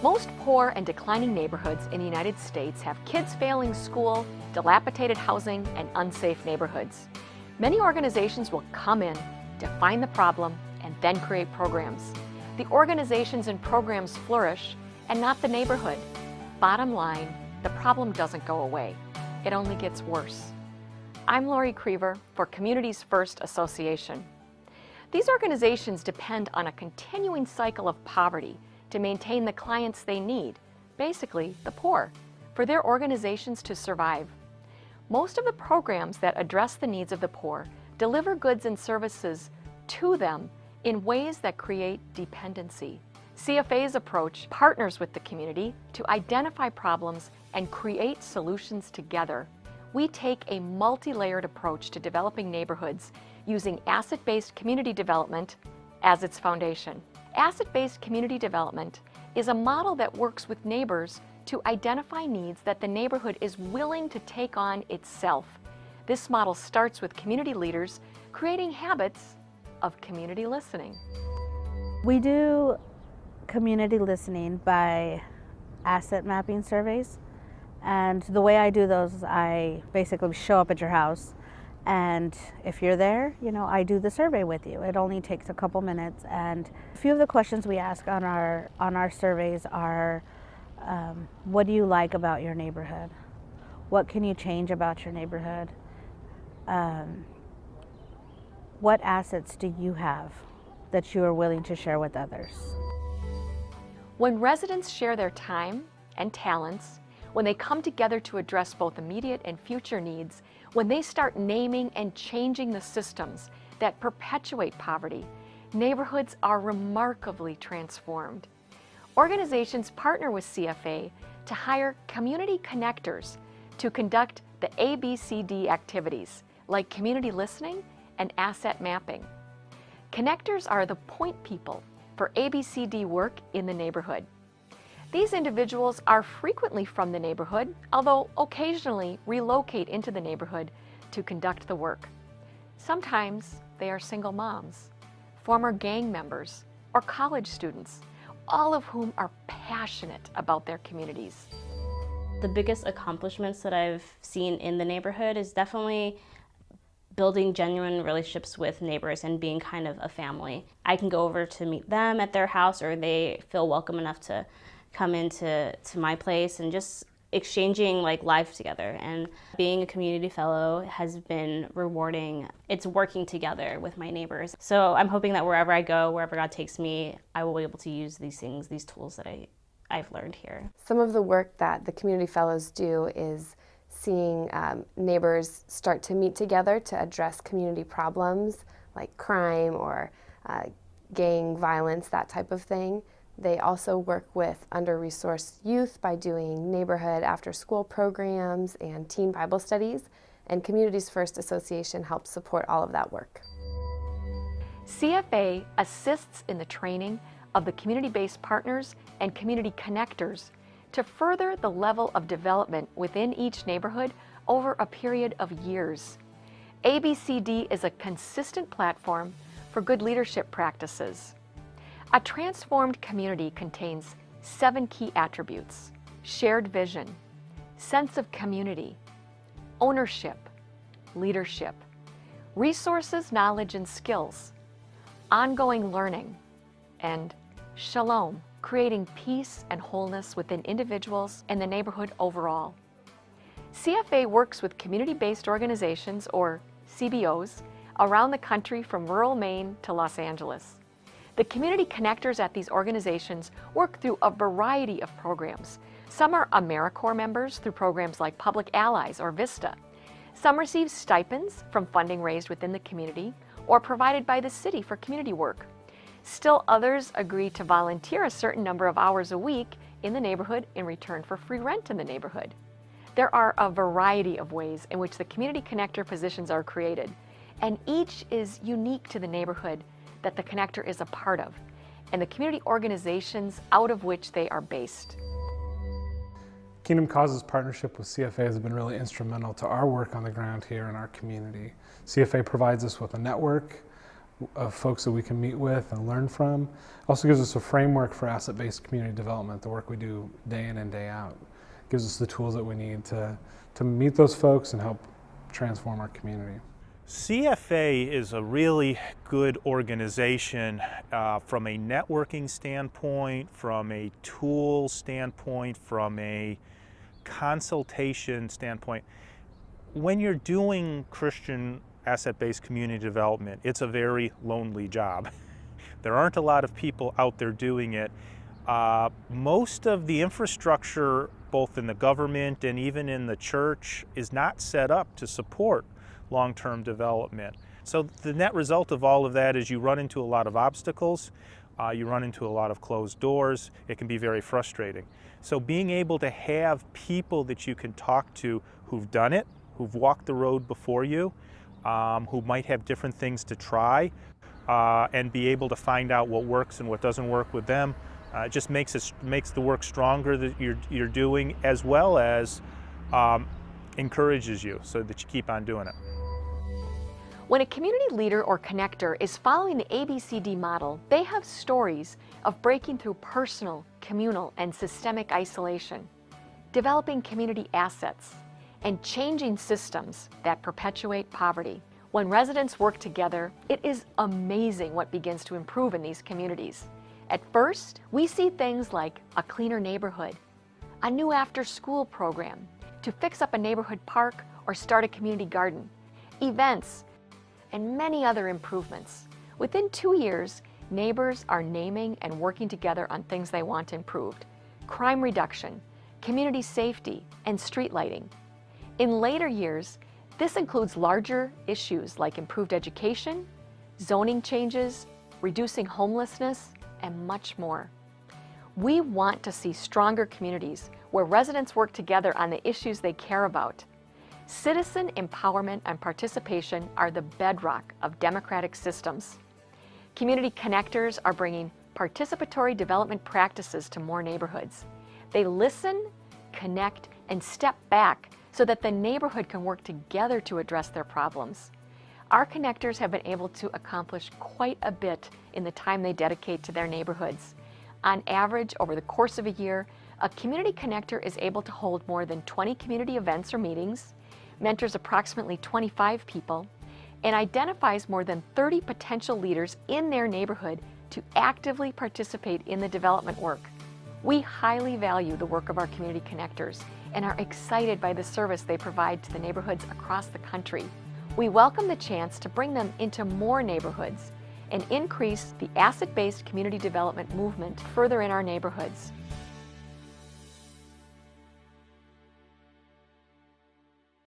Most poor and declining neighborhoods in the United States have kids failing school, dilapidated housing, and unsafe neighborhoods. Many organizations will come in, define the problem, and then create programs. The organizations and programs flourish, and not the neighborhood. Bottom line, the problem doesn't go away. It only gets worse. I'm Lori Crever for Communities First Association. These organizations depend on a continuing cycle of poverty to maintain the clients they need, basically the poor, for their organizations to survive. Most of the programs that address the needs of the poor deliver goods and services to them in ways that create dependency. CFA's approach partners with the community to identify problems and create solutions together. We take a multi-layered approach to developing neighborhoods using asset-based community development as its foundation. Asset-based community development is a model that works with neighbors to identify needs that the neighborhood is willing to take on itself. This model starts with community leaders creating habits of community listening. We do community listening by asset mapping surveys, and the way I do those is I basically show up at your house, and if you're there, I do the survey with you. It only takes a couple minutes, and a few of the questions we ask on our surveys are, what do you like about your neighborhood? What can you change about your neighborhood? What assets do you have that you are willing to share with others? When residents share their time and talents, when they come together to address both immediate and future needs, when they start naming and changing the systems that perpetuate poverty, neighborhoods are remarkably transformed. Organizations partner with CFA to hire community connectors to conduct the ABCD activities like community listening and asset mapping. Connectors are the point people for ABCD work in the neighborhood. These individuals are frequently from the neighborhood, although occasionally relocate into the neighborhood to conduct the work. Sometimes they are single moms, former gang members, or college students, all of whom are passionate about their communities. The biggest accomplishments that I've seen in the neighborhood is definitely building genuine relationships with neighbors and being kind of a family. I can go over to meet them at their house, or they feel welcome enough to come into my place, and just exchanging life together. And being a community fellow has been rewarding. It's working together with my neighbors. So I'm hoping that wherever I go, wherever God takes me, I will be able to use these things, these tools that I've learned here. Some of the work that the community fellows do is seeing neighbors start to meet together to address community problems like crime or gang violence, that type of thing. They also work with under-resourced youth by doing neighborhood after-school programs and teen Bible studies, and Communities First Association helps support all of that work. CFA assists in the training of the community-based partners and community connectors to further the level of development within each neighborhood over a period of years. ABCD is a consistent platform for good leadership practices. A transformed community contains 7 key attributes: shared vision, sense of community, ownership, leadership, resources, knowledge, and skills, ongoing learning, and shalom, creating peace and wholeness within individuals and the neighborhood overall. CFA works with community-based organizations, or CBOs, around the country from rural Maine to Los Angeles. The community connectors at these organizations work through a variety of programs. Some are AmeriCorps members through programs like Public Allies or VISTA. Some receive stipends from funding raised within the community or provided by the city for community work. Still others agree to volunteer a certain number of hours a week in the neighborhood in return for free rent in the neighborhood. There are a variety of ways in which the community connector positions are created, and each is unique to the neighborhood that the connector is a part of, and the community organizations out of which they are based. Kingdom Causes partnership with CFA has been really instrumental to our work on the ground here in our community. CFA provides us with a network of folks that we can meet with and learn from. Also gives us a framework for asset-based community development, the work we do day in and day out. Gives us the tools that we need to meet those folks and help transform our community. CFA is a really good organization from a networking standpoint, from a tool standpoint, from a consultation standpoint. When you're doing Christian asset-based community development, it's a very lonely job. There aren't a lot of people out there doing it. Most of the infrastructure, both in the government and even in the church, is not set up to support long-term development. So the net result of all of that is you run into a lot of obstacles, you run into a lot of closed doors. It can be very frustrating. So being able to have people that you can talk to who've done it, who've walked the road before you, who might have different things to try, and be able to find out what works and what doesn't work with them, it just makes the work stronger that you're doing, as well as encourages you so that you keep on doing it. When a community leader or connector is following the ABCD model, they have stories of breaking through personal, communal, and systemic isolation, developing community assets, and changing systems that perpetuate poverty. When residents work together, it is amazing what begins to improve in these communities. At first, we see things like a cleaner neighborhood, a new after-school program, to fix up a neighborhood park or start a community garden, events, and many other improvements. Within 2 years, neighbors are naming and working together on things they want improved: crime reduction, community safety, and street lighting. In later years, this includes larger issues like improved education, zoning changes, reducing homelessness, and much more. We want to see stronger communities where residents work together on the issues they care about. Citizen empowerment and participation are the bedrock of democratic systems. Community connectors are bringing participatory development practices to more neighborhoods. They listen, connect, and step back so that the neighborhood can work together to address their problems. Our connectors have been able to accomplish quite a bit in the time they dedicate to their neighborhoods. On average, over the course of a year, a community connector is able to hold more than 20 community events or meetings, mentors approximately 25 people, and identifies more than 30 potential leaders in their neighborhood to actively participate in the development work. We highly value the work of our community connectors and are excited by the service they provide to the neighborhoods across the country. We welcome the chance to bring them into more neighborhoods and increase the asset-based community development movement further in our neighborhoods.